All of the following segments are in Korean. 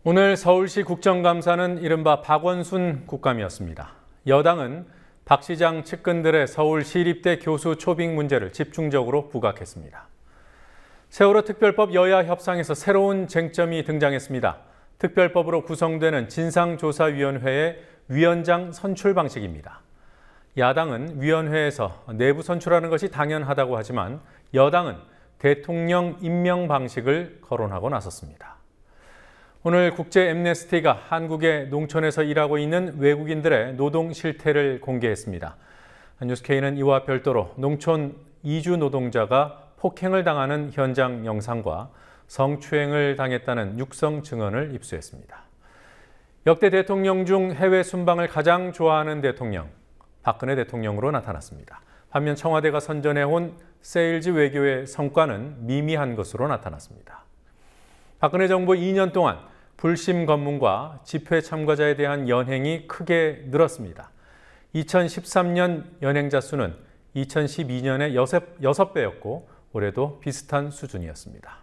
오늘 서울시 국정감사는 이른바 박원순 국감이었습니다. 여당은 박 시장 측근들의 서울 시립대 교수 초빙 문제를 집중적으로 부각했습니다. 세월호 특별법 여야 협상에서 새로운 쟁점이 등장했습니다. 특별법으로 구성되는 진상조사위원회의 위원장 선출 방식입니다. 야당은 위원회에서 내부 선출하는 것이 당연하다고 하지만 여당은 대통령 임명 방식을 거론하고 나섰습니다. 오늘 국제 엠네스티가 한국의 농촌에서 일하고 있는 외국인들의 노동 실태를 공개했습니다. 뉴스K는 이와 별도로 농촌 이주 노동자가 폭행을 당하는 현장 영상과 성추행을 당했다는 육성 증언을 입수했습니다. 역대 대통령 중 해외 순방을 가장 좋아하는 대통령, 박근혜 대통령으로 나타났습니다. 반면 청와대가 선전해온 세일즈 외교의 성과는 미미한 것으로 나타났습니다. 박근혜 정부 2년 동안 불심 검문과 집회 참가자에 대한 연행이 크게 늘었습니다. 2013년 연행자 수는 2012년의 6배였고 올해도 비슷한 수준이었습니다.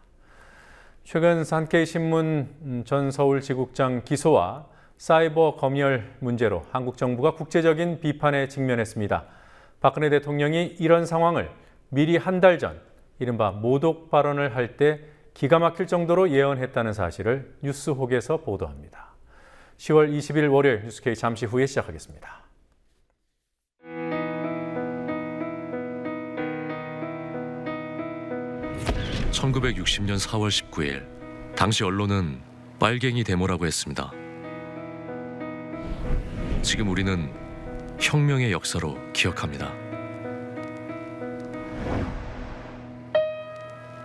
최근 산케이신문 전 서울지국장 기소와 사이버 검열 문제로 한국 정부가 국제적인 비판에 직면했습니다. 박근혜 대통령이 이런 상황을 미리 한 달 전 이른바 모독 발언을 할 때 기가 막힐 정도로 예언했다는 사실을 뉴스혹에서 보도합니다. 10월 20일 월요일 뉴스K 잠시 후에 시작하겠습니다. (1960년 4월 19일) 당시 언론은 빨갱이 데모라고 했습니다. 지금 우리는 혁명의 역사로 기억합니다.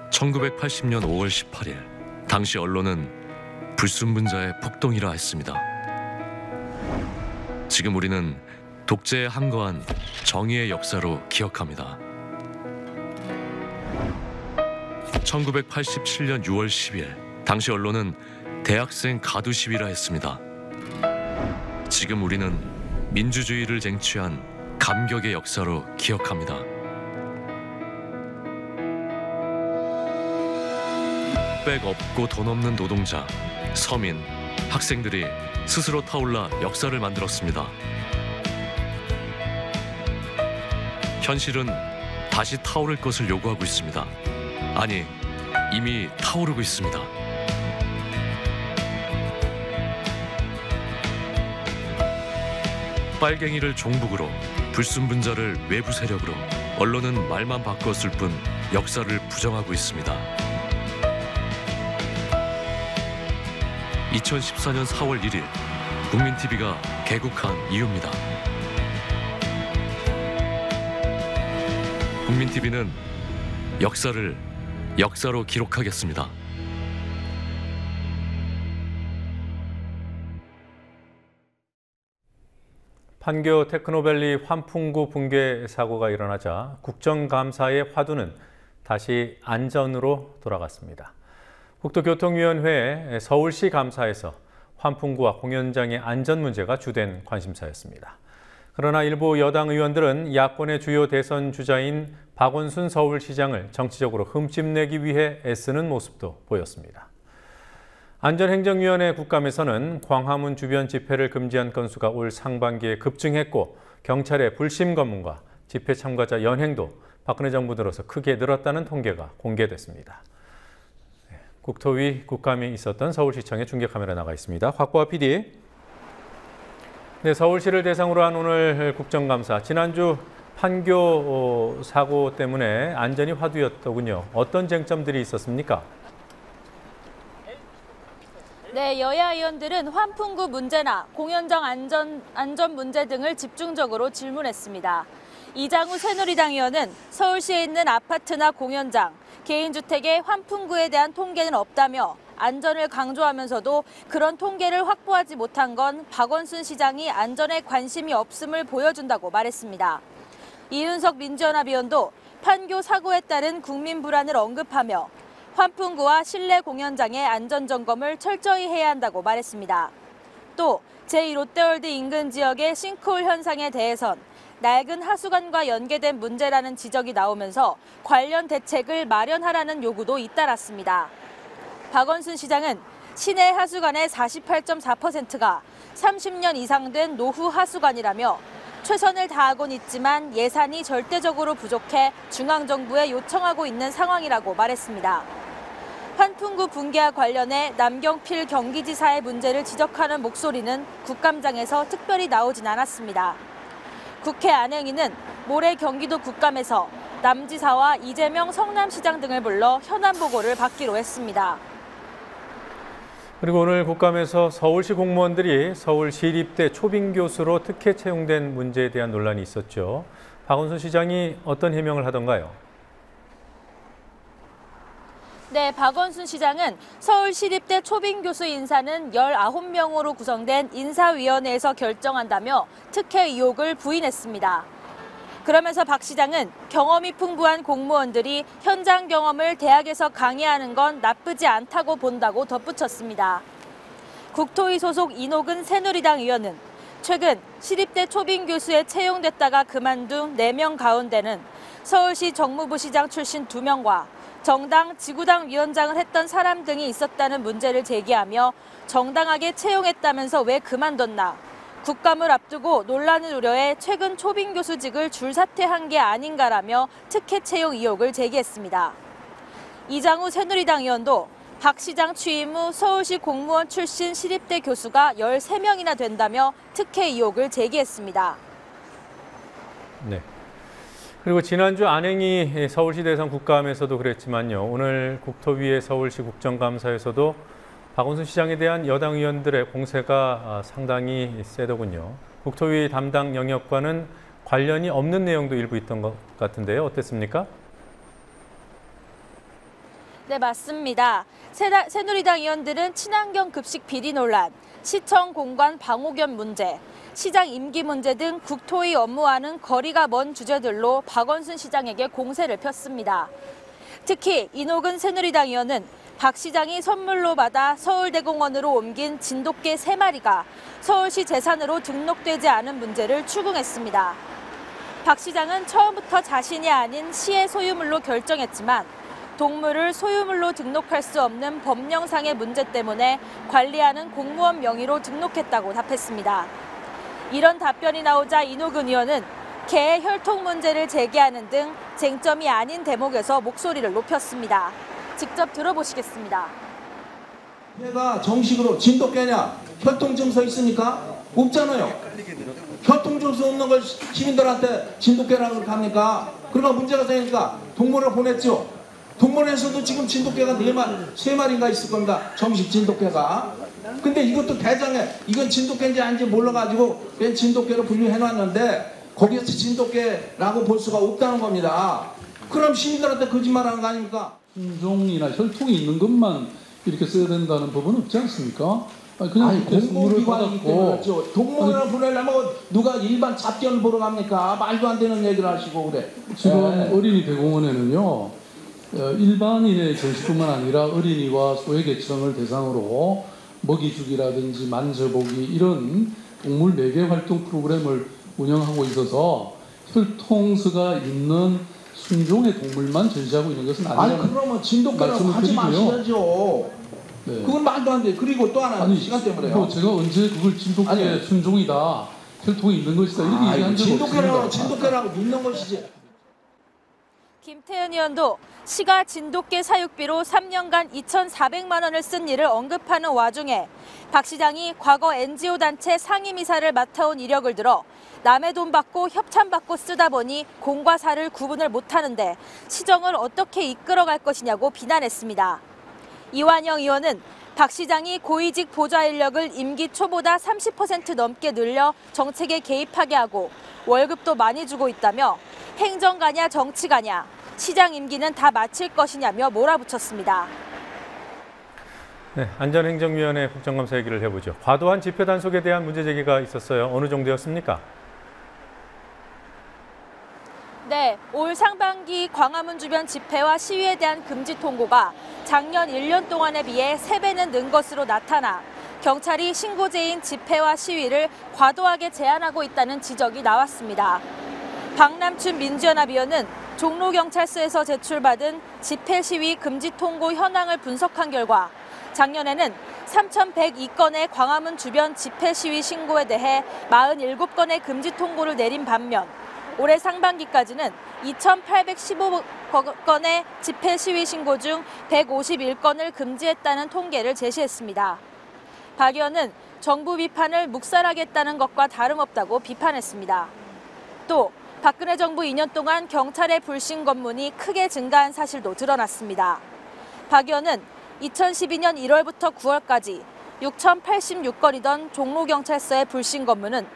1980년 5월 18일 당시 언론은 불순분자의 폭동이라 했습니다. 지금 우리는 독재에 항거한 정의의 역사로 기억합니다. 1987년 6월 10일 당시 언론은 대학생 가두 시위라 했습니다. 지금 우리는 민주주의를 쟁취한 감격의 역사로 기억합니다. 백 없고 돈 없는 노동자, 서민, 학생들이 스스로 타올라 역사를 만들었습니다. 현실은 다시 타오를 것을 요구하고 있습니다. 아니, 이미 타오르고 있습니다. 빨갱이를 종북으로, 불순분자를 외부 세력으로, 언론은 말만 바꿨을 뿐 역사를 부정하고 있습니다. 2014년 4월 1일 국민TV가 개국한 이유입니다. 국민TV는 역사를 역사로 기록하겠습니다. 판교 테크노밸리 환풍구 붕괴 사고가 일어나자 국정감사의 화두는 다시 안전으로 돌아갔습니다. 국토교통위원회의 서울시 감사에서 환풍구와 공연장의 안전 문제가 주된 관심사였습니다. 그러나 일부 여당 의원들은 야권의 주요 대선 주자인 박원순 서울시장을 정치적으로 흠집내기 위해 애쓰는 모습도 보였습니다. 안전행정위원회 국감에서는 광화문 주변 집회를 금지한 건수가 올 상반기에 급증했고 경찰의 불심 검문과 집회 참가자 연행도 박근혜 정부 들어서 크게 늘었다는 통계가 공개됐습니다. 국토위 국감이 있었던 서울시청의 중계카메라 나가 있습니다. 곽보아 PD. 네, 서울시를 대상으로 한 오늘 국정감사. 지난주 판교 사고 때문에 안전이 화두였더군요. 어떤 쟁점들이 있었습니까? 네, 여야 의원들은 환풍구 문제나 공연장 안전 문제 등을 집중적으로 질문했습니다. 이장우 새누리당 의원은 서울시에 있는 아파트나 공연장, 개인주택의 환풍구에 대한 통계는 없다며 안전을 강조하면서도 그런 통계를 확보하지 못한 건 박원순 시장이 안전에 관심이 없음을 보여준다고 말했습니다. 이윤석 민주연합 의원도 판교 사고에 따른 국민 불안을 언급하며 환풍구와 실내 공연장의 안전점검을 철저히 해야 한다고 말했습니다. 또 제2롯데월드 인근 지역의 싱크홀 현상에 대해선 낡은 하수관과 연계된 문제라는 지적이 나오면서 관련 대책을 마련하라는 요구도 잇따랐습니다. 박원순 시장은 시내 하수관의 48.4%가 30년 이상 된 노후 하수관이라며 최선을 다하곤 있지만 예산이 절대적으로 부족해 중앙정부에 요청하고 있는 상황이라고 말했습니다. 환풍구 붕괴와 관련해 남경필 경기지사의 문제를 지적하는 목소리는 국감장에서 특별히 나오진 않았습니다. 국회 안행위는 모레 경기도 국감에서 남지사와 이재명 성남시장 등을 불러 현안 보고를 받기로 했습니다. 그리고 오늘 국감에서 서울시 공무원들이 서울시립대 초빙교수로 특혜 채용된 문제에 대한 논란이 있었죠. 박원순 시장이 어떤 해명을 하던가요? 네, 박원순 시장은 서울시립대 초빙교수 인사는 19명으로 구성된 인사위원회에서 결정한다며 특혜 의혹을 부인했습니다. 그러면서 박 시장은 경험이 풍부한 공무원들이 현장 경험을 대학에서 강의하는 건 나쁘지 않다고 본다고 덧붙였습니다. 국토위 소속 이노근 새누리당 의원은 최근 시립대 초빙 교수에 채용됐다가 그만둔 4명 가운데는 서울시 정무부시장 출신 2명과 정당 지구당 위원장을 했던 사람 등이 있었다는 문제를 제기하며 정당하게 채용했다면서 왜 그만뒀나? 국감을 앞두고 논란을 우려해 최근 초빙 교수직을 줄사퇴한 게 아닌가라며 특혜 채용 의혹을 제기했습니다. 이장우 새누리당 의원도 박 시장 취임 후 서울시 공무원 출신 시립대 교수가 13명이나 된다며 특혜 의혹을 제기했습니다. 네. 그리고 지난주 안행이 서울시 대선 국감에서도 그랬지만요. 오늘 국토위의 서울시 국정감사에서도 박원순 시장에 대한 여당 의원들의 공세가 상당히 세더군요. 국토위 담당 영역과는 관련이 없는 내용도 일부 있던 것 같은데요. 어땠습니까? 네, 맞습니다. 새누리당 의원들은 친환경 급식 비리 논란, 시청 공간 방호견 문제, 시장 임기 문제 등 국토위 업무와는 거리가 먼 주제들로 박원순 시장에게 공세를 폈습니다. 특히 이노근 새누리당 의원은 박 시장이 선물로 받아 서울대공원으로 옮긴 진돗개 3마리가 서울시 재산으로 등록되지 않은 문제를 추궁했습니다. 박 시장은 처음부터 자신이 아닌 시의 소유물로 결정했지만 동물을 소유물로 등록할 수 없는 법령상의 문제 때문에 관리하는 공무원 명의로 등록했다고 답했습니다. 이런 답변이 나오자 이노근 의원은 개 혈통 문제를 제기하는 등 쟁점이 아닌 대목에서 목소리를 높였습니다. 직접 들어보시겠습니다. 개가 정식으로 진돗개냐 혈통 증서 있습니까? 없잖아요. 혈통 증서 없는 걸 시민들한테 진돗개라고 그렇게 합니까? 그러니까 문제가 생기니까 동물을 보냈죠. 동물원에서도 지금 진돗개가 3마리인가 있을 겁니다. 정식 진돗개가. 근데 이것도 대장에 이건 진돗개인지 아닌지 몰라가지고 그냥 진돗개로 분류해놨는데 거기에서 진돗개라고 볼 수가 없다는 겁니다. 그럼 시민들한테 거짓말하는 거 아닙니까? 품종이나 혈통이 있는 것만 이렇게 써야 된다는 법은 없지 않습니까? 그냥 공무기관이기 때문에 그렇죠. 동물원을 보내려면 누가 일반 잡견을 보러 갑니까? 말도 안 되는 얘기를 하시고 그래. 지금 어린이 대공원에는요. 일반인의 전시뿐만 아니라 어린이와 소외계층을 대상으로 먹이주기라든지 만져보기 이런 동물 매개 활동 프로그램을 운영하고 있어서 혈통서가 있는 순종의 동물만 전시하고 있는 것은 아니라는 아니 그러면 진돗개라고 하지 마셔야죠. 네. 그건 말도 안 돼. 그리고 또 하나 시간 때문에요. 제가 언제 그걸 진돗개 순종이다 혈통이 있는 것이다 이렇게 얘기한 적 없습니다. 진돗개라고 믿는 것이지. 김태현 의원도 시가 진돗개 사육비로 3년간 2,400만 원을 쓴 일을 언급하는 와중에 박 시장이 과거 NGO 단체 상임이사를 맡아온 이력을 들어 남의 돈 받고 협찬받고 쓰다 보니 공과 사를 구분을 못하는데 시정을 어떻게 이끌어갈 것이냐고 비난했습니다. 이완영 의원은 박 시장이 고위직 보좌 인력을 임기 초보다 30% 넘게 늘려 정책에 개입하게 하고 월급도 많이 주고 있다며 행정가냐 정치가냐 시장 임기는 다 마칠 것이냐며 몰아붙였습니다. 네, 안전행정위원회 국정감사 얘기를 해보죠. 과도한 집회 단속에 대한 문제 제기가 있었어요. 어느 정도였습니까? 네, 올 상반기 광화문 주변 집회와 시위에 대한 금지 통고가 작년 1년 동안에 비해 3배는 는 것으로 나타나 경찰이 신고제인 집회와 시위를 과도하게 제한하고 있다는 지적이 나왔습니다. 박남춘 민주연합위원은 종로경찰서에서 제출받은 집회 시위 금지 통고 현황을 분석한 결과 작년에는 3,102건의 광화문 주변 집회 시위 신고에 대해 47건의 금지 통보를 내린 반면 올해 상반기까지는 2,815건의 집회 시위 신고 중 151건을 금지했다는 통계를 제시했습니다. 박 의원은 정부 비판을 묵살하겠다는 것과 다름없다고 비판했습니다. 또 박근혜 정부 2년 동안 경찰의 불신 검문이 크게 증가한 사실도 드러났습니다. 박 의원은 2012년 1월부터 9월까지 6,086건이던 종로경찰서의 불신 검문은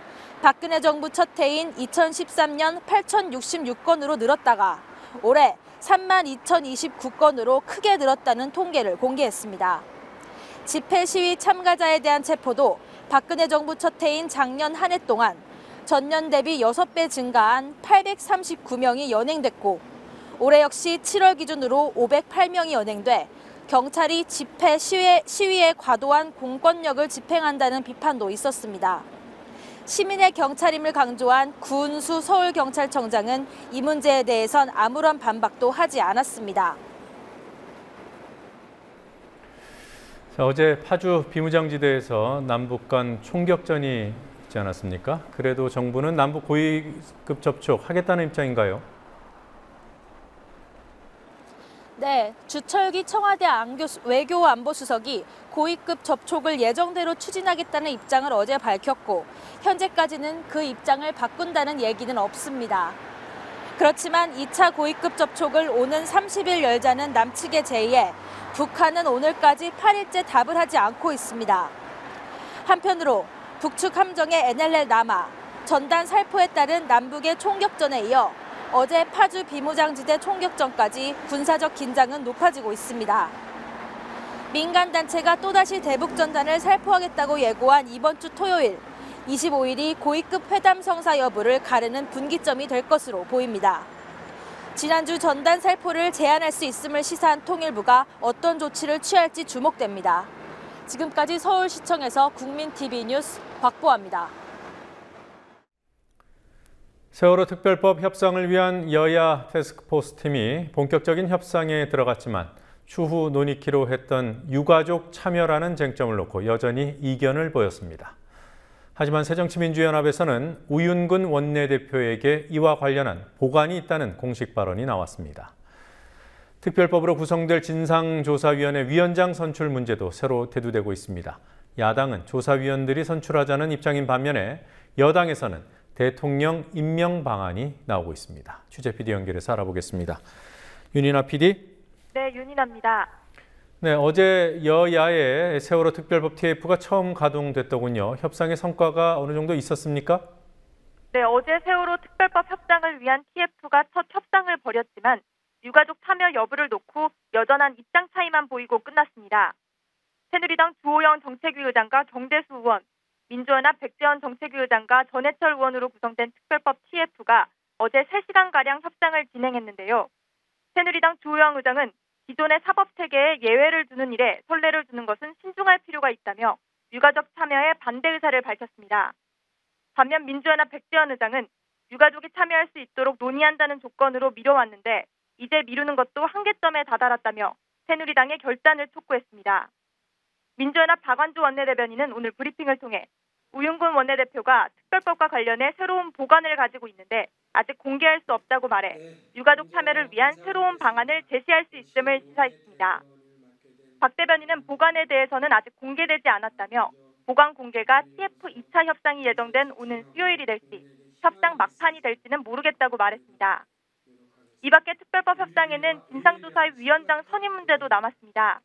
박근혜 정부 첫 해인 2013년 8,066건으로 늘었다가 올해 32,029건으로 크게 늘었다는 통계를 공개했습니다. 집회 시위 참가자에 대한 체포도 박근혜 정부 첫 해인 작년 한 해 동안 전년 대비 6배 증가한 839명이 연행됐고 올해 역시 7월 기준으로 508명이 연행돼 경찰이 집회 시위에 과도한 공권력을 집행한다는 비판도 있었습니다. 시민의 경찰임을 강조한 구은수 서울경찰청장은 이 문제에 대해선 아무런 반박도 하지 않았습니다. 자, 어제 파주 비무장지대에서 남북 간 총격전이 있지 않았습니까? 그래도 정부는 남북 고위급 접촉하겠다는 입장인가요? 네, 주철기 청와대 외교안보수석이 고위급 접촉을 예정대로 추진하겠다는 입장을 어제 밝혔고 현재까지는 그 입장을 바꾼다는 얘기는 없습니다. 그렇지만 2차 고위급 접촉을 오는 30일 열자는 남측의 제의에 북한은 오늘까지 8일째 답을 하지 않고 있습니다. 한편으로 북측 함정의 NLL 남하, 전단 살포에 따른 남북의 총격전에 이어 어제 파주 비무장지대 총격전까지 군사적 긴장은 높아지고 있습니다. 민간 단체가 또다시 대북전단을 살포하겠다고 예고한 이번 주 토요일, 25일이 고위급 회담 성사 여부를 가르는 분기점이 될 것으로 보입니다. 지난주 전단 살포를 제한할 수 있음을 시사한 통일부가 어떤 조치를 취할지 주목됩니다. 지금까지 서울시청에서 국민TV 뉴스 박보아입니다. 세월호 특별법 협상을 위한 여야 태스크포스 팀이 본격적인 협상에 들어갔지만 추후 논의키로 했던 유가족 참여라는 쟁점을 놓고 여전히 이견을 보였습니다. 하지만 새정치민주연합에서는 우윤근 원내대표에게 이와 관련한 보관이 있다는 공식 발언이 나왔습니다. 특별법으로 구성될 진상조사위원회 위원장 선출 문제도 새로 대두되고 있습니다. 야당은 조사위원들이 선출하자는 입장인 반면에 여당에서는 대통령 임명 방안이 나오고 있습니다. 취재 PD 연결해서 알아보겠습니다. 윤인아 PD. 네, 윤인아입니다. 네, 어제 여야의 세월호 특별법 TF가 처음 가동됐더군요. 협상의 성과가 어느 정도 있었습니까? 네, 어제 세월호 특별법 협상을 위한 TF가 첫 협상을 벌였지만 유가족 참여 여부를 놓고 여전한 입장 차이만 보이고 끝났습니다. 새누리당 주호영 정책위 의장과 정대수 의원, 민주연합 백재원 정책위 의장과 전해철 의원으로 구성된 특별법 TF가 어제 3시간가량 협상을 진행했는데요. 새누리당 주호영 의장은 기존의 사법체계에 예외를 두는 일에 선례를 두는 것은 신중할 필요가 있다며 유가족 참여에 반대 의사를 밝혔습니다. 반면 민주연합 백재원 의장은 유가족이 참여할 수 있도록 논의한다는 조건으로 미뤄왔는데 이제 미루는 것도 한계점에 다다랐다며 새누리당의 결단을 촉구했습니다. 민주연합 박완주 원내대변인은 오늘 브리핑을 통해 우윤근 원내대표가 특별법과 관련해 새로운 보관을 가지고 있는데 아직 공개할 수 없다고 말해 유가족 참여를 위한 새로운 방안을 제시할 수 있음을 시사했습니다. 박 대변인은 보관에 대해서는 아직 공개되지 않았다며 보관 공개가 TF 2차 협상이 예정된 오는 수요일이 될지 협상 막판이 될지는 모르겠다고 말했습니다. 이 밖에 특별법 협상에는 진상조사위 위원장 선임 문제도 남았습니다.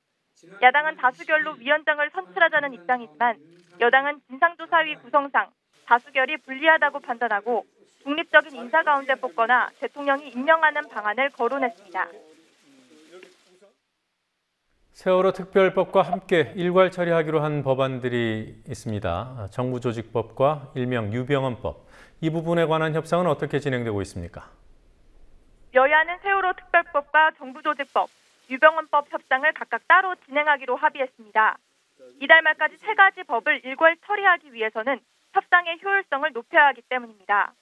야당은 다수결로 위원장을 선출하자는 입장이지만 여당은 진상조사위 구성상 다수결이 불리하다고 판단하고 중립적인 인사 가운데 뽑거나 대통령이 임명하는 방안을 거론했습니다. 세월호 특별법과 함께 일괄 처리하기로 한 법안들이 있습니다. 정부조직법과 일명 유병헌법. 이 부분에 관한 협상은 어떻게 진행되고 있습니까? 여야는 세월호 특별법과 정부조직법, 유병헌법 협상을 각각 따로 진행하기로 합의했습니다. 이달 말까지 3가지 법을 일괄 처리하기 위해서는 협상의 효율성을 높여야 하기 때문입니다.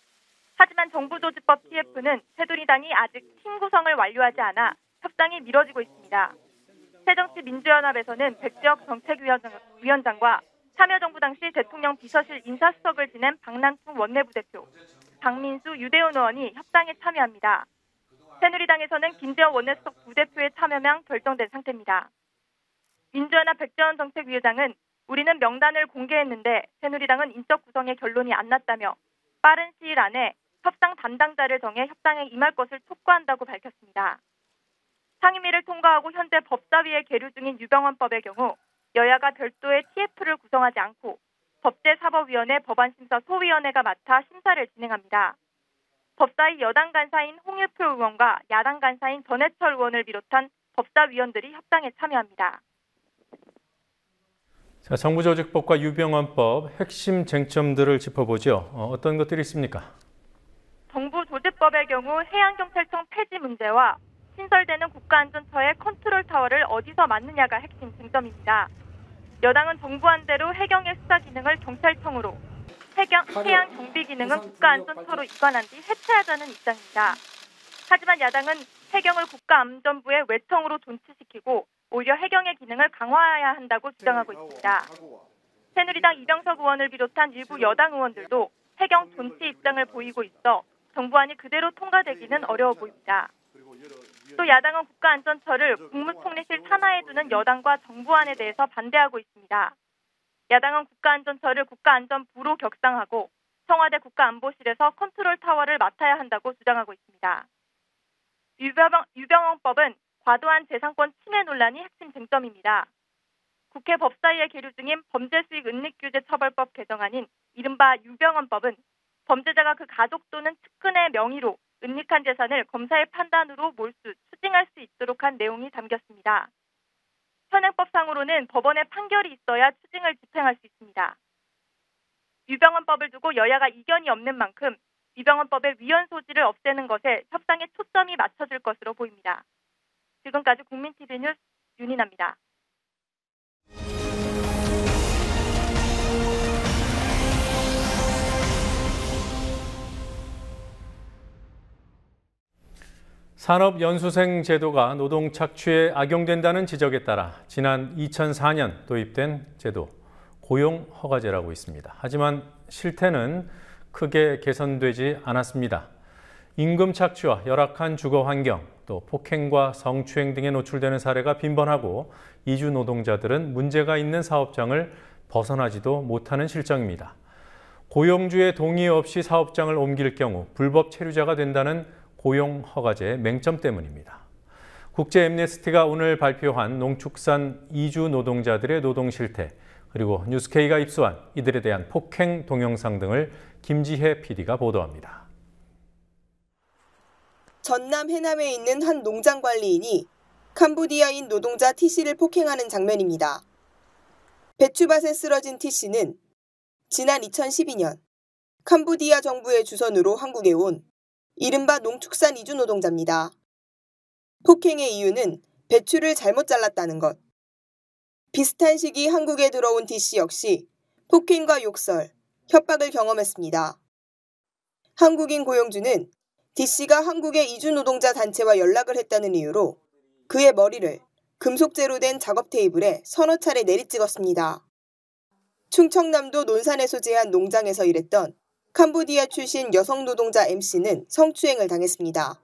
하지만 정부조직법 TF는 새누리당이 아직 팀 구성을 완료하지 않아 협상이 미뤄지고 있습니다. 새정치민주연합에서는 백지혁 정책위원장과 참여정부 당시 대통령 비서실 인사수석을 지낸 박남풍 원내부 대표, 박민수 유대훈 의원이 협상에 참여합니다. 새누리당에서는 김재원 원내수석 부대표의 참여만 결정된 상태입니다. 민주연합 백재원 정책위원장은 우리는 명단을 공개했는데 새누리당은 인적 구성의 결론이 안 났다며 빠른 시일 안에 협상 담당자를 정해 협상에 임할 것을 촉구한다고 밝혔습니다. 상임위를 통과하고 현재 법사위에 계류 중인 유병헌법의 경우 여야가 별도의 TF를 구성하지 않고 법제사법위원회 법안심사 소위원회가 맡아 심사를 진행합니다. 법사위 여당 간사인 홍일표 의원과 야당 간사인 전해철 의원을 비롯한 법사위원들이 협상에 참여합니다. 자, 정부조직법과 유병헌법 핵심 쟁점들을 짚어보죠. 어떤 것들이 있습니까? 정부조직법의 경우 해양경찰청 폐지 문제와 신설되는 국가안전처의 컨트롤타워를 어디서 맡느냐가 핵심 쟁점입니다. 여당은 정부안대로 해경의 수사 기능을 경찰청으로, 해양 정비 기능은 국가안전처로 이관한 뒤 해체하자는 입장입니다. 하지만 야당은 해경을 국가안전부의 외청으로 존치시키고 오히려 해경의 기능을 강화해야 한다고 주장하고 있습니다. 새누리당 이병석 의원을 비롯한 일부 여당 의원들도 해경 존치 입장을 보이고 있어 정부안이 그대로 통과되기는 어려워 보입니다. 또 야당은 국가안전처를 국무총리실 산하에 두는 여당과 정부안에 대해서 반대하고 있습니다. 야당은 국가안전처를 국가안전부로 격상하고 청와대 국가안보실에서 컨트롤타워를 맡아야 한다고 주장하고 있습니다. 유병헌법은 과도한 재산권 침해 논란이 핵심 쟁점입니다. 국회 법사위에 계류 중인 범죄수익 은닉규제처벌법 개정안인 이른바 유병헌법은 범죄자가 그 가족 또는 측근의 명의로 은닉한 재산을 검사의 판단으로 몰수, 추징할 수 있도록 한 내용이 담겼습니다. 현행법상으로는 법원의 판결이 있어야 추징을 집행할 수 있습니다. 유병헌법을 두고 여야가 이견이 없는 만큼 유병헌법의 위헌 소지를 없애는 것에 협상에 초점이 맞춰질 것으로 보입니다. 지금까지 국민TV 뉴스 윤희나입니다. 산업연수생 제도가 노동 착취에 악용된다는 지적에 따라 지난 2004년 도입된 제도, 고용허가제라고 있습니다. 하지만 실태는 크게 개선되지 않았습니다. 임금 착취와 열악한 주거 환경, 또 폭행과 성추행 등에 노출되는 사례가 빈번하고 이주 노동자들은 문제가 있는 사업장을 벗어나지도 못하는 실정입니다. 고용주의 동의 없이 사업장을 옮길 경우 불법 체류자가 된다는 고용허가제의 맹점 때문입니다. 국제 엠네스티가 오늘 발표한 농축산 이주 노동자들의 노동 실태, 그리고 뉴스K가 입수한 이들에 대한 폭행 동영상 등을 김지혜 PD가 보도합니다. 전남 해남에 있는 한 농장 관리인이 캄보디아인 노동자 T씨를 폭행하는 장면입니다. 배추밭에 쓰러진 T씨는 지난 2012년 캄보디아 정부의 주선으로 한국에 온 이른바 농축산 이주 노동자입니다. 폭행의 이유는 배추를 잘못 잘랐다는 것. 비슷한 시기 한국에 들어온 D씨 역시 폭행과 욕설, 협박을 경험했습니다. 한국인 고용주는 D씨가 한국의 이주 노동자 단체와 연락을 했다는 이유로 그의 머리를 금속재로 된 작업 테이블에 서너 차례 내리찍었습니다. 충청남도 논산에 소재한 농장에서 일했던 캄보디아 출신 여성 노동자 M씨는 성추행을 당했습니다.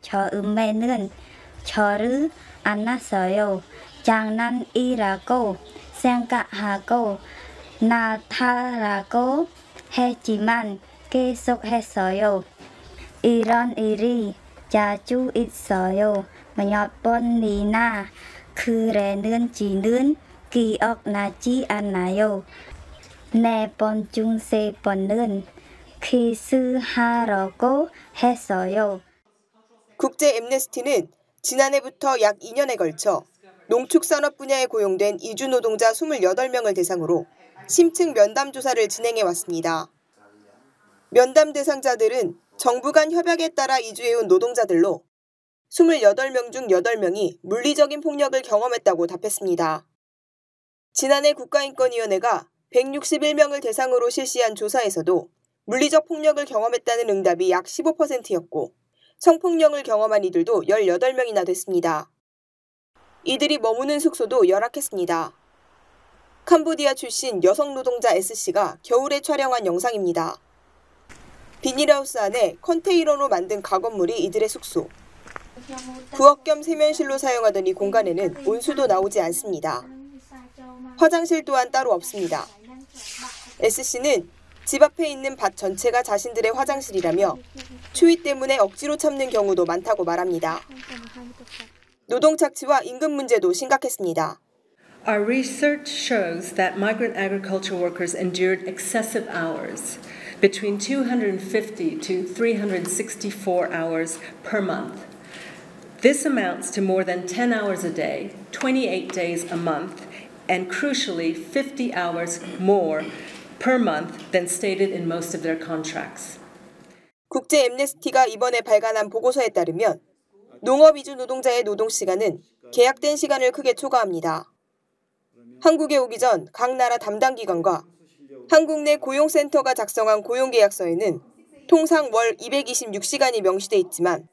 처음에는 저를 안았어요. 장난이라고 생각하고 나타라고 했지만 계속했어요. 이런 일이 자주 있어요. 몇 번이나 그랬는지는 기억나지 않아요. 4번 중 3번은 키스하라고 했어요. 국제 엠네스티는 지난해부터 약 2년에 걸쳐 농축산업 분야에 고용된 이주 노동자 28명을 대상으로 심층 면담 조사를 진행해 왔습니다. 면담 대상자들은 정부 간 협약에 따라 이주해온 노동자들로 28명 중 8명이 물리적인 폭력을 경험했다고 답했습니다. 지난해 국가인권위원회가 161명을 대상으로 실시한 조사에서도 물리적 폭력을 경험했다는 응답이 약 15%였고 성폭력을 경험한 이들도 18명이나 됐습니다. 이들이 머무는 숙소도 열악했습니다. 캄보디아 출신 여성 노동자 S씨가 겨울에 촬영한 영상입니다. 비닐하우스 안에 컨테이너로 만든 가건물이 이들의 숙소. 부엌 겸 세면실로 사용하던 이 공간에는 온수도 나오지 않습니다. 화장실 또한 따로 없습니다. S씨는 집 앞에 있는 밭 전체가 자신들의 화장실이라며 추위 때문에 억지로 참는 경우도 많다고 말합니다. 노동 착취와 임금 문제도 심각했습니다. Our research shows that migrant agriculture workers endured excessive hours, between 250 to 364 hours per month. This amounts to more than 10 hours a day, 28 days a month, and crucially 50 hours more per month than stated in most of their contracts. 국제 엠네스티가 이번에 발간한 보고서에 따르면 농업 이주 노동자의 노동 시간은 계약된 시간을 크게 초과합니다. 한국에 오기 전 각 나라 담당 기관과 한국 내 고용센터가 작성한 고용계약서에는 통상 월 226시간이 명시돼 있지만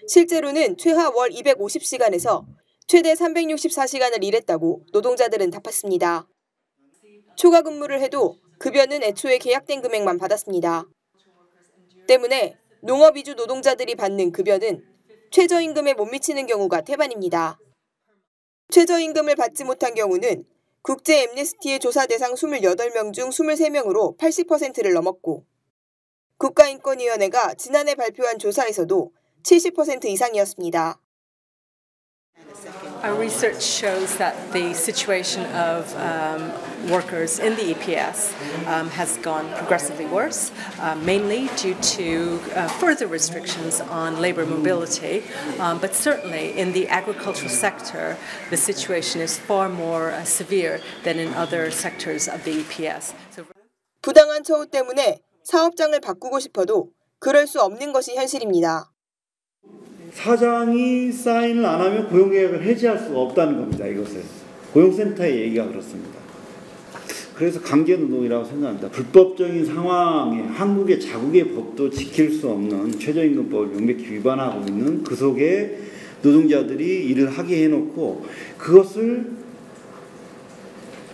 실제로는 최하 월 250시간에서 최대 364시간을 일했다고 노동자들은 답했습니다. 초과 근무를 해도 급여는 애초에 계약된 금액만 받았습니다. 때문에 농업 이주 노동자들이 받는 급여는 최저임금에 못 미치는 경우가 태반입니다. 최저임금을 받지 못한 경우는 국제 엠네스티의 조사 대상 28명 중 23명으로 80%를 넘었고 국가인권위원회가 지난해 발표한 조사에서도 70% 이상이었습니다. Our research shows that the situation of workers in the EPS has gone progressively worse, mainly due to further restrictions on labor mobility. But certainly in the agricultural sector, the situation is far more severe than in other sectors of the EPS. 부당한 처우 때문에 사업장을 바꾸고 싶어도 그럴 수 없는 것이 현실입니다. 사장이 사인을 안 하면 고용계약을 해지할 수가 없다는 겁니다. 이것은 고용센터의 얘기가 그렇습니다. 그래서 강제노동이라고 생각합니다. 불법적인 상황에 한국의 자국의 법도 지킬 수 없는 최저임금법을 명백히 위반하고 있는 그 속에 노동자들이 일을 하게 해놓고 그것을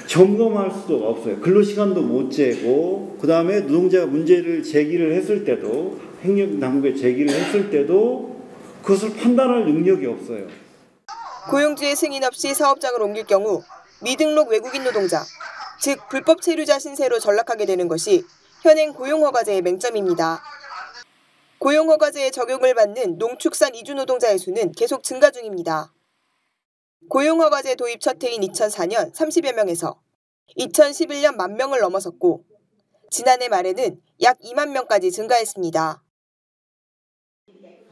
점검할 수도 없어요. 근로시간도 못 재고 그 다음에 노동자가 문제를 제기를 했을 때도 행정당국에 제기를 했을 때도 그것을 판단할 능력이 없어요. 고용주의 승인 없이 사업장을 옮길 경우 미등록 외국인 노동자, 즉 불법 체류자 신세로 전락하게 되는 것이 현행 고용허가제의 맹점입니다. 고용허가제의 적용을 받는 농축산 이주 노동자의 수는 계속 증가 중입니다. 고용허가제 도입 첫 해인 2004년 30여 명에서 2011년 1만 명을 넘어섰고 지난해 말에는 약 2만 명까지 증가했습니다.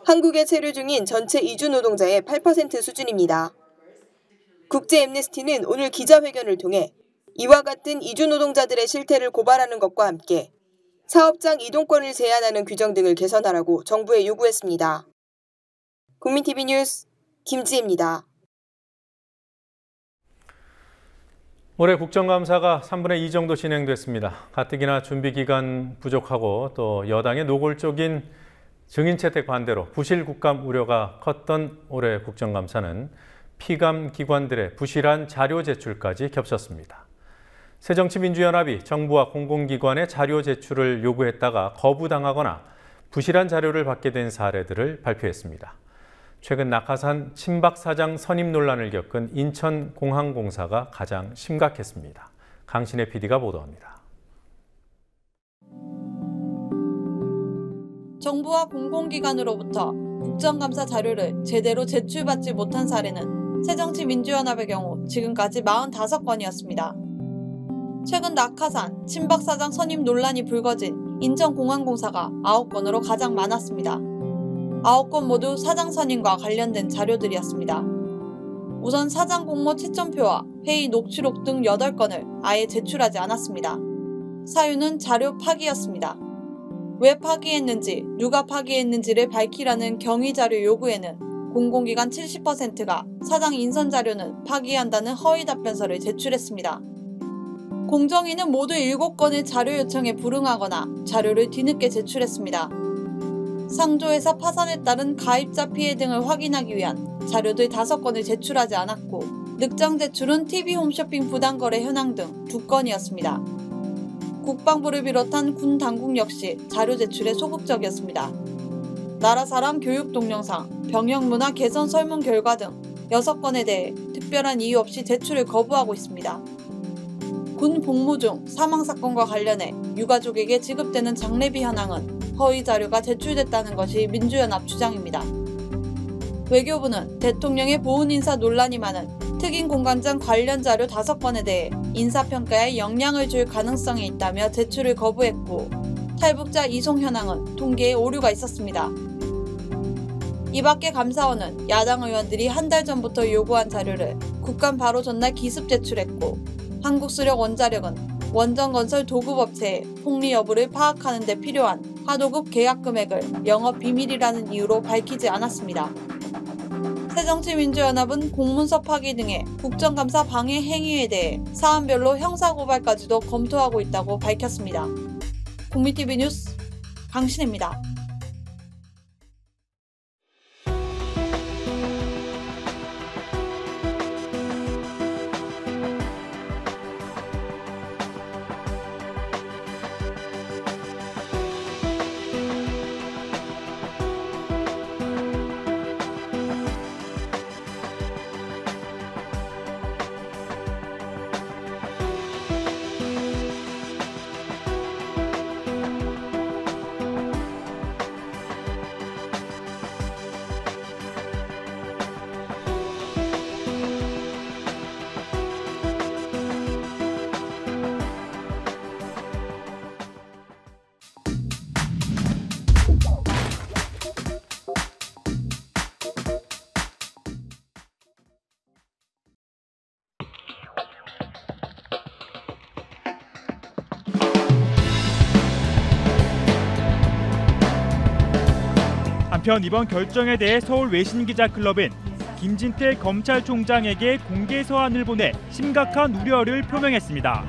한국에 체류 중인 전체 이주 노동자의 8% 수준입니다. 국제 엠네스티는 오늘 기자회견을 통해 이와 같은 이주 노동자들의 실태를 고발하는 것과 함께 사업장 이동권을 제한하는 규정 등을 개선하라고 정부에 요구했습니다. 국민TV 뉴스 김지혜입니다. 올해 국정감사가 3분의 2 정도 진행됐습니다. 가뜩이나 준비기간 부족하고 또 여당의 노골적인 증인 채택 반대로 부실 국감 우려가 컸던 올해 국정감사는 피감 기관들의 부실한 자료 제출까지 겹쳤습니다. 새정치민주연합이 정부와 공공기관의 자료 제출을 요구했다가 거부당하거나 부실한 자료를 받게 된 사례들을 발표했습니다. 최근 낙하산 친박 사장 선임 논란을 겪은 인천공항공사가 가장 심각했습니다. 강신혜 PD가 보도합니다. 정부와 공공기관으로부터 국정감사 자료를 제대로 제출받지 못한 사례는 새정치민주연합의 경우 지금까지 45건이었습니다. 최근 낙하산, 친박 사장 선임 논란이 불거진 인천공항공사가 9건으로 가장 많았습니다. 9건 모두 사장 선임과 관련된 자료들이었습니다. 우선 사장 공모 채점표와 회의 녹취록 등 8건을 아예 제출하지 않았습니다. 사유는 자료 파기였습니다. 왜 파기했는지, 누가 파기했는지를 밝히라는 경위 자료 요구에는 공공기관 70%가 사장 인선 자료는 파기한다는 허위 답변서를 제출했습니다. 공정위는 모두 7건의 자료 요청에 불응하거나 자료를 뒤늦게 제출했습니다. 상조회사 파산에 따른 가입자 피해 등을 확인하기 위한 자료들 5건을 제출하지 않았고 늑장 제출은 TV 홈쇼핑 부당거래 현황 등 2건이었습니다. 국방부를 비롯한 군 당국 역시 자료 제출에 소극적이었습니다. 나라사랑 교육 동영상, 병영문화 개선 설문 결과 등 6건에 대해 특별한 이유 없이 제출을 거부하고 있습니다. 군 복무 중 사망 사건과 관련해 유가족에게 지급되는 장례비 현황은 허위 자료가 제출됐다는 것이 민주연합 주장입니다. 외교부는 대통령의 보훈 인사 논란이 많은 특임공관장 관련 자료 5건에 대해 인사평가에 영향을 줄 가능성이 있다며 제출을 거부했고 탈북자 이송 현황은 통계에 오류가 있었습니다. 이 밖에 감사원은 야당 의원들이 한 달 전부터 요구한 자료를 국감 바로 전날 기습 제출했고 한국수력 원자력은 원전건설 도급업체의 폭리 여부를 파악하는 데 필요한 하도급 계약 금액을 영업 비밀이라는 이유로 밝히지 않았습니다. 새정치민주연합은 공문서 파기 등의 국정감사 방해 행위에 대해 사안별로 형사고발까지도 검토하고 있다고 밝혔습니다. 국민TV 뉴스 강신혜입니다. 한편 이번 결정에 대해 서울 외신기자클럽은 김진태 검찰총장에게 공개 서한을 보내 심각한 우려를 표명했습니다.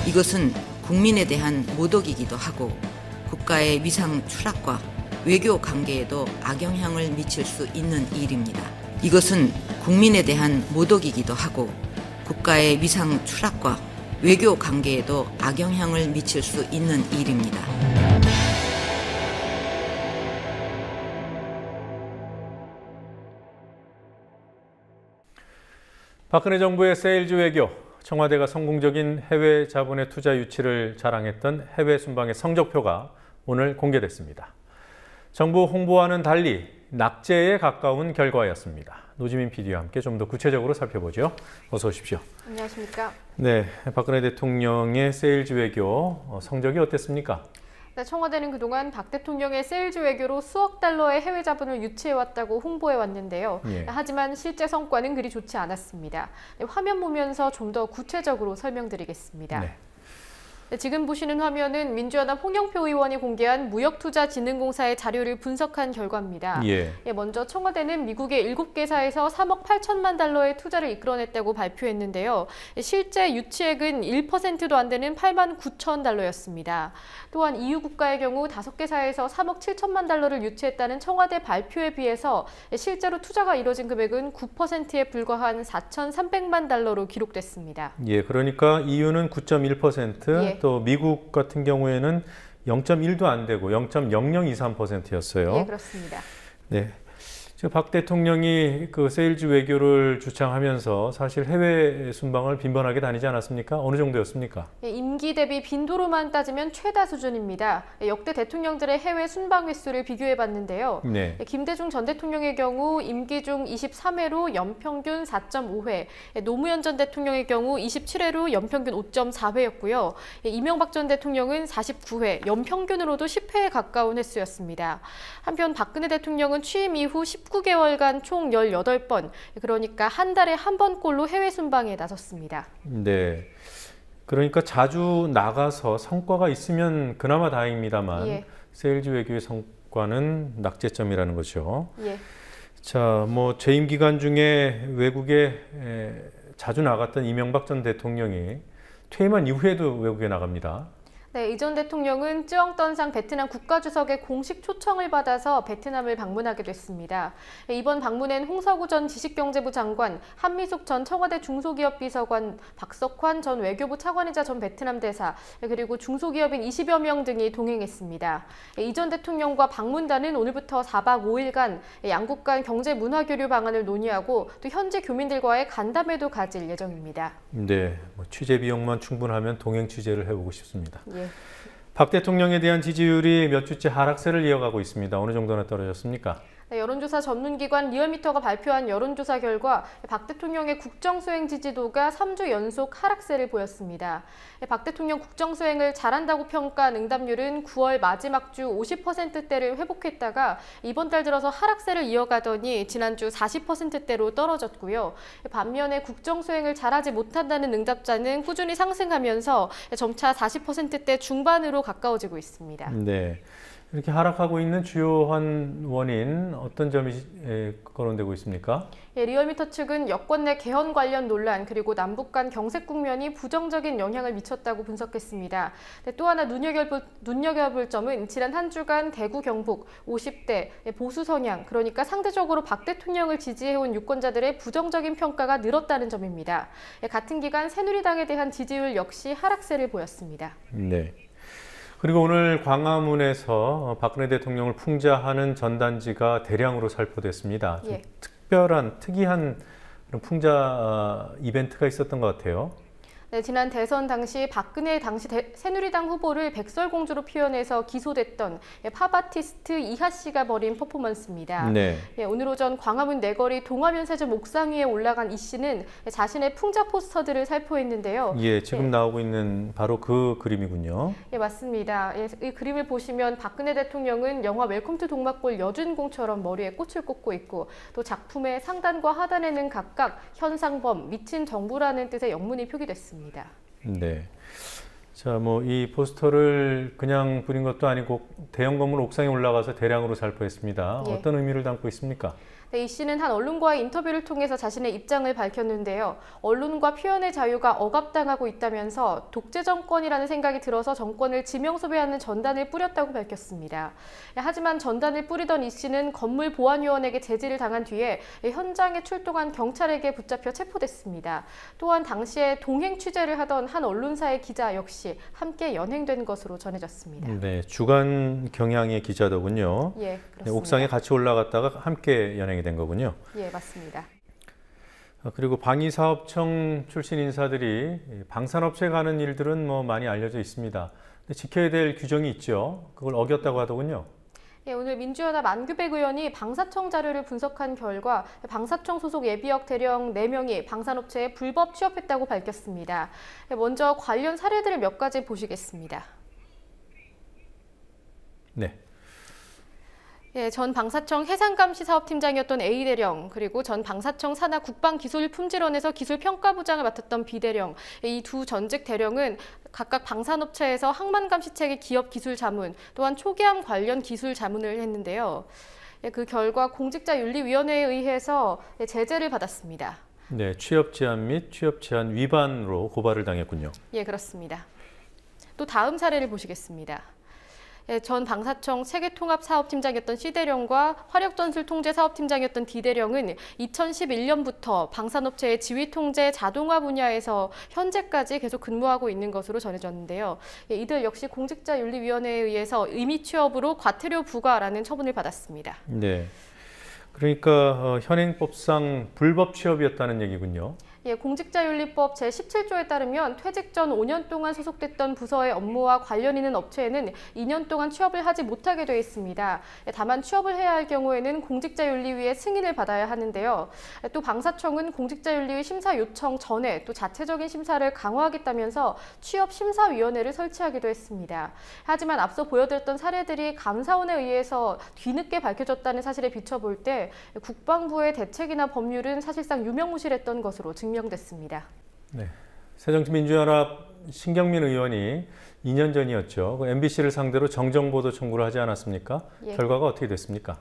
이것은 국민에 대한 모독이기도 하고 국가의 위상 추락과 외교 관계에도 악영향을 미칠 수 있는 일입니다. 이것은 국민에 대한 모독이기도 하고 국가의 위상 추락과 외교 관계에도 악영향을 미칠 수 있는 일입니다. 박근혜 정부의 세일즈 외교, 청와대가 성공적인 해외 자본의 투자 유치를 자랑했던 해외 순방의 성적표가 오늘 공개됐습니다. 정부 홍보와는 달리 낙제에 가까운 결과였습니다. 노지민 PD와 함께 좀 더 구체적으로 살펴보죠. 어서 오십시오. 안녕하십니까. 네, 박근혜 대통령의 세일즈 외교 성적이 어땠습니까? 네, 청와대는 그동안 박 대통령의 세일즈 외교로 수억 달러의 해외 자본을 유치해왔다고 홍보해왔는데요. 하지만 실제 성과는 그리 좋지 않았습니다. 네, 화면 보면서 좀 더 구체적으로 설명드리겠습니다. 네. 네, 지금 보시는 화면은 민주연합 홍영표 의원이 공개한 무역투자진흥공사의 자료를 분석한 결과입니다. 예. 먼저 청와대는 미국의 7개사에서 3억 8천만 달러의 투자를 이끌어냈다고 발표했는데요. 실제 유치액은 1%도 안 되는 8만 9천 달러였습니다. 또한 EU 국가의 경우 5개사에서 3억 7천만 달러를 유치했다는 청와대 발표에 비해서 실제로 투자가 이뤄진 금액은 9%에 불과한 4,300만 달러로 기록됐습니다. 예, 그러니까 EU는 9.1%, 예. 또 미국 같은 경우에는 0.1도 안 되고 0.0023%였어요. 예, 그렇습니다. 네. 지금 박 대통령이 그 세일즈 외교를 주창하면서 사실 해외 순방을 빈번하게 다니지 않았습니까? 어느 정도였습니까? 예, 임기 대비 빈도로만 따지면 최다 수준입니다. 역대 대통령들의 해외 순방 횟수를 비교해봤는데요. 네. 김대중 전 대통령의 경우 임기 중 23회로 연평균 4.5회, 노무현 전 대통령의 경우 27회로 연평균 5.4회였고요. 이명박 전 대통령은 49회, 연평균으로도 10회에 가까운 횟수였습니다. 한편 박근혜 대통령은 취임 이후 19개월간 총 18번, 그러니까 한 달에 한 번꼴로 해외 순방에 나섰습니다. 네. 그러니까 자주 나가서 성과가 있으면 그나마 다행입니다만 예. 세일즈 외교의 성과는 낙제점이라는 거죠. 예. 자, 뭐 재임 기간 중에 외국에 자주 나갔던 이명박 전 대통령이 퇴임한 이후에도 외국에 나갑니다. 네, 이 전 대통령은 쯔엉떤상 베트남 국가주석의 공식 초청을 받아서 베트남을 방문하게 됐습니다. 이번 방문엔 홍석우 전 지식경제부 장관, 한미숙 전 청와대 중소기업비서관, 박석환 전 외교부 차관이자 전 베트남 대사, 그리고 중소기업인 20여 명 등이 동행했습니다. 이 전 대통령과 방문단은 오늘부터 4박 5일간 양국 간 경제 문화 교류 방안을 논의하고 또 현지 교민들과의 간담회도 가질 예정입니다. 네, 뭐 취재 비용만 충분하면 동행 취재를 해보고 싶습니다. 예. 박 대통령에 대한 지지율이 몇 주째 하락세를 이어가고 있습니다. 어느 정도나 떨어졌습니까? 네, 여론조사 전문기관 리얼미터가 발표한 여론조사 결과 박 대통령의 국정수행 지지도가 3주 연속 하락세를 보였습니다. 박 대통령 국정수행을 잘한다고 평가한 응답률은 9월 마지막 주 50%대를 회복했다가 이번 달 들어서 하락세를 이어가더니 지난주 40%대로 떨어졌고요. 반면에 국정수행을 잘하지 못한다는 응답자는 꾸준히 상승하면서 점차 40%대 중반으로 가까워지고 있습니다. 네. 이렇게 하락하고 있는 주요한 원인 어떤 점이 거론되고 있습니까? 예, 리얼미터 측은 여권 내 개헌 관련 논란 그리고 남북 간 경색 국면이 부정적인 영향을 미쳤다고 분석했습니다. 또 하나 눈여겨볼 점은 지난 한 주간 대구 경북 50대 보수 성향, 그러니까 상대적으로 박 대통령을 지지해온 유권자들의 부정적인 평가가 늘었다는 점입니다. 같은 기간 새누리당에 대한 지지율 역시 하락세를 보였습니다. 네. 그리고 오늘 광화문에서 박근혜 대통령을 풍자하는 전단지가 대량으로 살포됐습니다. 예. 특이한 풍자 이벤트가 있었던 것 같아요. 네, 지난 대선 당시 박근혜 당시 새누리당 후보를 백설공주로 표현해서 기소됐던 팝아티스트 이하 씨가 벌인 퍼포먼스입니다. 네. 오늘 오전 광화문 내거리 동화면세점 옥상 위에 올라간 이 씨는 자신의 풍자 포스터들을 살포했는데요. 예, 지금 나오고 있는 바로 그 그림이군요. 예, 맞습니다. 이 그림을 보시면 박근혜 대통령은 영화 웰컴 투 동막골 여주인공처럼 머리에 꽃을 꽂고 있고 또 작품의 상단과 하단에는 각각 현상범, 미친 정부라는 뜻의 영문이 표기됐습니다. 네. 자, 뭐 이 포스터를 그냥 부린 것도 아니고 대형 건물 옥상에 올라가서 대량으로 살포했습니다. 예. 어떤 의미를 담고 있습니까? 네, 이 씨는 한 언론과의 인터뷰를 통해서 자신의 입장을 밝혔는데요. 언론과 표현의 자유가 억압당하고 있다면서 독재 정권이라는 생각이 들어서 정권을 지명소배하는 전단을 뿌렸다고 밝혔습니다. 하지만 전단을 뿌리던 이 씨는 건물 보안요원에게 제지를 당한 뒤에 현장에 출동한 경찰에게 붙잡혀 체포됐습니다. 또한 당시에 동행 취재를 하던 한 언론사의 기자 역시 함께 연행된 것으로 전해졌습니다. 네, 주간 경향의 기자더군요. 예, 그렇습니다. 네, 옥상에 같이 올라갔다가 함께 연행이 된 거군요. 예, 맞습니다. 그리고 방위사업청 출신 인사들이 방산업체 가는 일들은 뭐 많이 알려져 있습니다. 근데 지켜야 될 규정이 있죠. 그걸 어겼다고 하더군요. 예, 오늘 민주연합 안규백 의원이 방사청 자료를 분석한 결과 방사청 소속 예비역 대령 4명이 방산업체에 불법 취업했다고 밝혔습니다. 먼저 관련 사례들을 몇 가지 보시겠습니다. 네. 예, 전 방사청 해상감시사업팀장이었던 A대령, 그리고 전 방사청 산하 국방기술품질원에서 기술평가부장을 맡았던 B대령, 이 두 전직 대령은 각각 방산업체에서 항만감시체계 기업 기술 자문, 또한 초기함 관련 기술 자문을 했는데요. 예, 그 결과 공직자윤리위원회에 의해서 제재를 받았습니다. 네, 취업 제한 및 취업 제한 위반으로 고발을 당했군요. 예, 그렇습니다. 또 다음 사례를 보시겠습니다. 전 방사청 세계통합사업팀장이었던 C대령과 화력전술통제사업팀장이었던 D대령은 2011년부터 방산업체의 지휘통제 자동화 분야에서 현재까지 계속 근무하고 있는 것으로 전해졌는데요. 이들 역시 공직자윤리위원회에 의해서 임의 취업으로 과태료 부과라는 처분을 받았습니다. 네, 그러니까 현행법상 불법 취업이었다는 얘기군요. 예, 공직자윤리법 제17조에 따르면 퇴직 전 5년 동안 소속됐던 부서의 업무와 관련 있는 업체에는 2년 동안 취업을 하지 못하게 되어 있습니다. 다만 취업을 해야 할 경우에는 공직자윤리위의 승인을 받아야 하는데요. 또 방사청은 공직자윤리위 심사 요청 전에 또 자체적인 심사를 강화하겠다면서 취업심사위원회를 설치하기도 했습니다. 하지만 앞서 보여드렸던 사례들이 감사원에 의해서 뒤늦게 밝혀졌다는 사실에 비춰볼 때 국방부의 대책이나 법률은 사실상 유명무실했던 것으로 증명됐습니다. 네, 새정치민주연합 신경민 의원이 2년 전이었죠. MBC를 상대로 정정보도 청구를 하지 않았습니까? 예. 결과가 어떻게 됐습니까?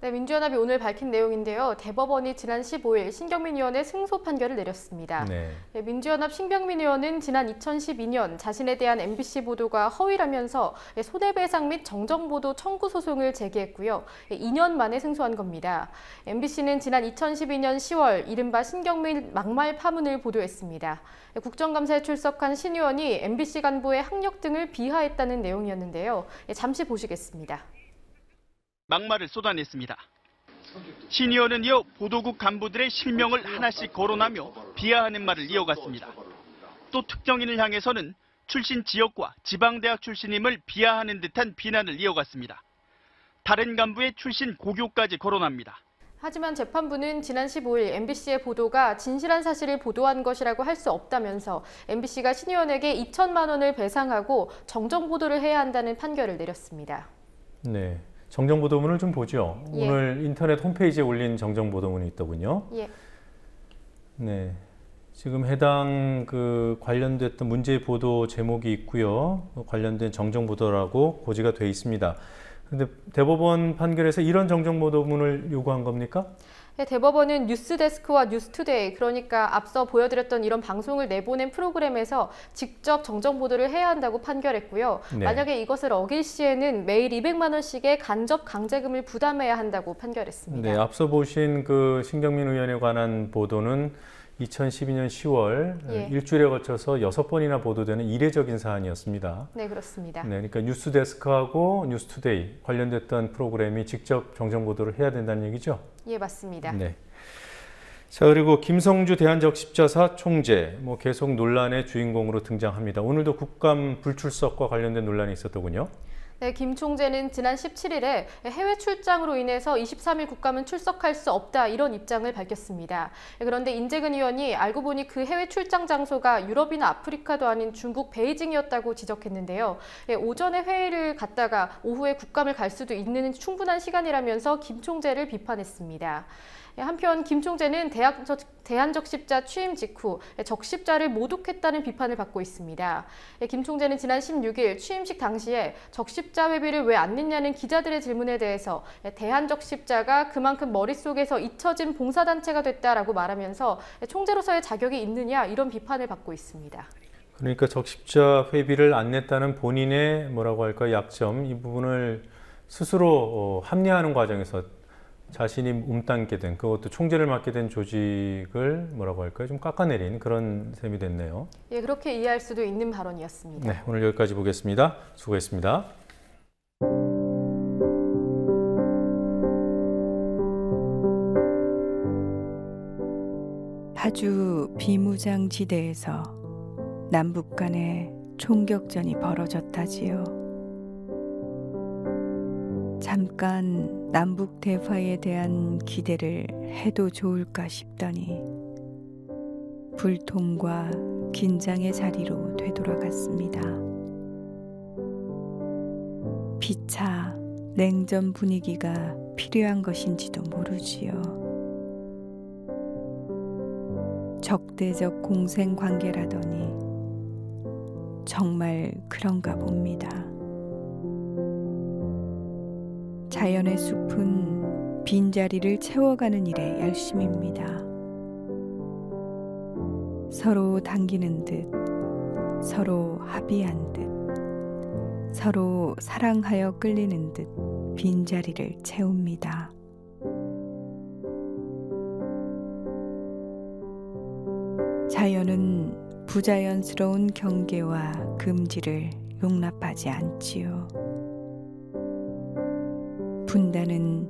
네, 민주연합이 오늘 밝힌 내용인데요. 대법원이 지난 15일 신경민 의원의 승소 판결을 내렸습니다. 네. 네, 민주연합 신경민 의원은 지난 2012년 자신에 대한 MBC 보도가 허위라면서 손해배상 및 정정보도 청구 소송을 제기했고요. 2년 만에 승소한 겁니다. MBC는 지난 2012년 10월 이른바 신경민 막말 파문을 보도했습니다. 국정감사에 출석한 신 의원이 MBC 간부의 학력 등을 비하했다는 내용이었는데요. 잠시 보시겠습니다. 막말을 쏟아냈습니다. 신 의원은 이어 보도국 간부들의 실명을 하나씩 거론하며 비하하는 말을 이어갔습니다. 또 특정인을 향해서는 출신 지역과 지방대학 출신임을 비하하는 듯한 비난을 이어갔습니다. 다른 간부의 출신 고교까지 거론합니다. 하지만 재판부는 지난 15일 MBC의 보도가 진실한 사실을 보도한 것이라고 할 수 없다면서 MBC가 신 의원에게 2천만 원을 배상하고 정정 보도를 해야 한다는 판결을 내렸습니다. 네. 정정보도문을 좀 보죠. 예. 오늘 인터넷 홈페이지에 올린 정정보도문이 있더군요. 예. 네, 지금 해당 관련됐던 문제 보도 제목이 있고요. 관련된 정정보도라고 고지가 돼 있습니다. 그런데 대법원 판결에서 이런 정정보도문을 요구한 겁니까? 네, 대법원은 뉴스데스크와 뉴스투데이, 그러니까 앞서 보여드렸던 이런 방송을 내보낸 프로그램에서 직접 정정 보도를 해야 한다고 판결했고요. 네. 만약에 이것을 어길 시에는 매일 200만 원씩의 간접 강제금을 부담해야 한다고 판결했습니다. 네, 앞서 보신 신경민 의원에 관한 보도는 2012년 10월 예. 일주일에 걸쳐서 6번이나 보도되는 이례적인 사안이었습니다. 네, 그렇습니다. 네, 그러니까 뉴스데스크하고 뉴스투데이 관련됐던 프로그램이 직접 정정 보도를 해야 된다는 얘기죠? 예, 맞습니다. 네. 자, 그리고 김성주 대한적십자사 총재 계속 논란의 주인공으로 등장합니다. 오늘도 국감 불출석과 관련된 논란이 있었더군요. 네, 김 총재는 지난 17일에 해외 출장으로 인해서 23일 국감은 출석할 수 없다, 이런 입장을 밝혔습니다. 그런데 인재근 의원이 알고 보니 그 해외 출장 장소가 유럽이나 아프리카도 아닌 중국 베이징이었다고 지적했는데요. 오전에 회의를 갔다가 오후에 국감을 갈 수도 있는 충분한 시간이라면서 김 총재를 비판했습니다. 한편 김 총재는 대한적십자 취임 직후 적십자를 모독했다는 비판을 받고 있습니다. 김 총재는 지난 16일 취임식 당시에 적십자 회비를 왜 안 냈냐는 기자들의 질문에 대해서 대한적십자가 그만큼 머릿속에서 잊혀진 봉사단체가 됐다라고 말하면서 총재로서의 자격이 있느냐, 이런 비판을 받고 있습니다. 그러니까 적십자 회비를 안 냈다는 본인의 약점, 이 부분을 스스로 합리화하는 과정에서 자신이 움담게 된, 그것도 총재를 맡게 된 조직을 좀 깎아내린 그런 셈이 됐네요. 예, 그렇게 이해할 수도 있는 발언이었습니다. 네, 오늘 여기까지 보겠습니다. 수고했습니다. 파주 비무장지대에서 남북 간의 총격전이 벌어졌다지요. 잠깐 남북 대화에 대한 기대를 해도 좋을까 싶더니 불통과 긴장의 자리로 되돌아갔습니다. 피차 냉전 분위기가 필요한 것인지도 모르지요. 적대적 공생 관계라더니 정말 그런가 봅니다. 자연의 숲은 빈자리를 채워가는 일에 열심입니다. 서로 당기는 듯, 서로 합의한 듯, 서로 사랑하여 끌리는 듯 빈자리를 채웁니다. 자연은 부자연스러운 경계와 금지를 용납하지 않지요. 분단은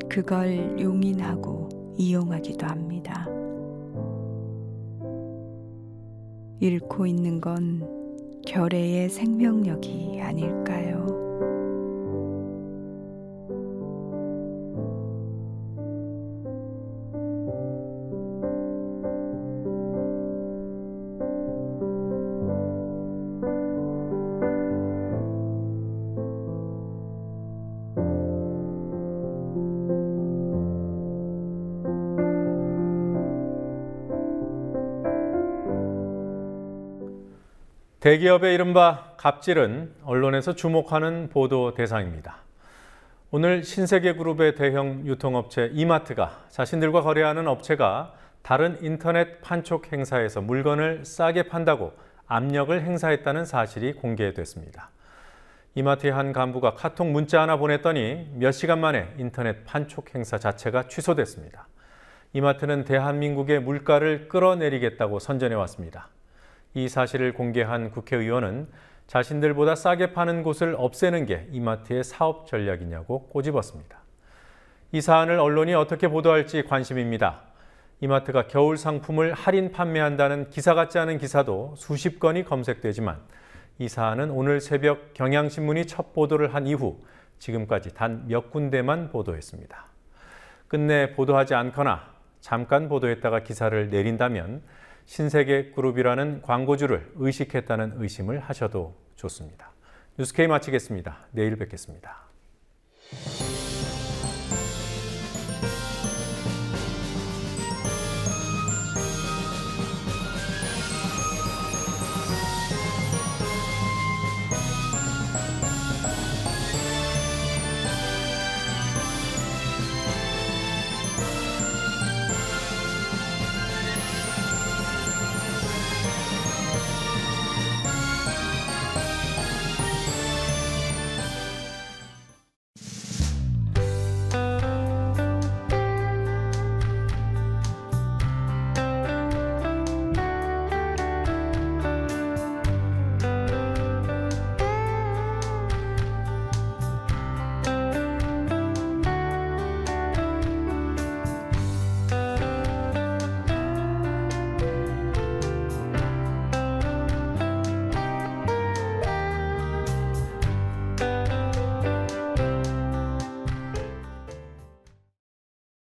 그걸 용인하고 이용하기도 합니다. 잃고 있는 건 결의의 생명력이 아닐까요? 대기업의 이른바 갑질은 언론에서 주목하는 보도 대상입니다. 오늘 신세계그룹의 대형 유통업체 이마트가 자신들과 거래하는 업체가 다른 인터넷 판촉 행사에서 물건을 싸게 판다고 압력을 행사했다는 사실이 공개됐습니다. 이마트의 한 간부가 카톡 문자 하나 보냈더니 몇 시간 만에 인터넷 판촉 행사 자체가 취소됐습니다. 이마트는 대한민국의 물가를 끌어내리겠다고 선전해왔습니다. 이 사실을 공개한 국회의원은 자신들보다 싸게 파는 곳을 없애는 게 이마트의 사업 전략이냐고 꼬집었습니다. 이 사안을 언론이 어떻게 보도할지 관심입니다. 이마트가 겨울 상품을 할인 판매한다는 기사 같지 않은 기사도 수십 건이 검색되지만 이 사안은 오늘 새벽 경향신문이 첫 보도를 한 이후 지금까지 단 몇 군데만 보도했습니다. 끝내 보도하지 않거나 잠깐 보도했다가 기사를 내린다면 신세계그룹이라는 광고주를 의식했다는 의심을 하셔도 좋습니다. 뉴스K 마치겠습니다. 내일 뵙겠습니다.